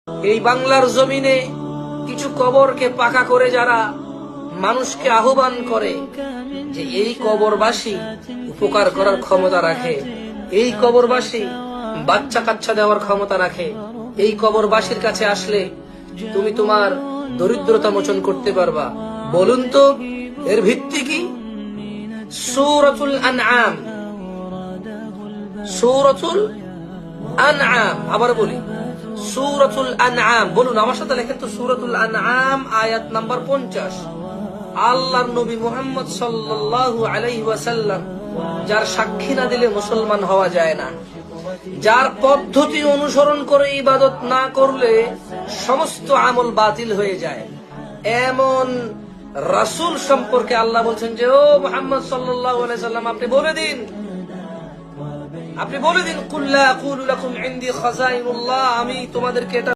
এই বাংলার জমিনে কিছু কবরকে পাকা করে যারা মানুষকে আহ্বান করে যে এই কবরবাসী উপকার করার ক্ষমতা রাখে, এই কবরবাসী বাচ্চা কাচ্চা দেওয়ার ক্ষমতা রাখে, এই কবরবাসীর কাছে আসলে তুমি তোমার দরিদ্রতা মোচন করতে পারবা, বলুন তো এর ভিত্তি কি? সূরাতুল আনআম, সূরাতুল আনআম, আবার বলি সূরাতুল আনআম। বলুন আমার সাথে লেখেন তো, সূরাতুল আনআম আয়াত নাম্বার 50। আল্লাহর নবী মুহাম্মদ সাল্লাল্লাহু আলাইহি ওয়াসাল্লাম, যার সাক্ষী না দিলে মুসলমান হওয়া যায় না, যার পদ্ধতি অনুসরণ করে ইবাদত না করলে সমস্ত আমল বাতিল হয়ে যায়, এমন রাসূল সম্পর্কে আল্লাহ বলছেন যে ও মুহাম্মদ সাল্লাল্লাহু আলাইহি ওয়াসাল্লাম, আপনি বলে দিন কুল লা আকুলু লাকুম ইনদি খাযাইনুল্লাহ, আমি তোমাদেরকে এটা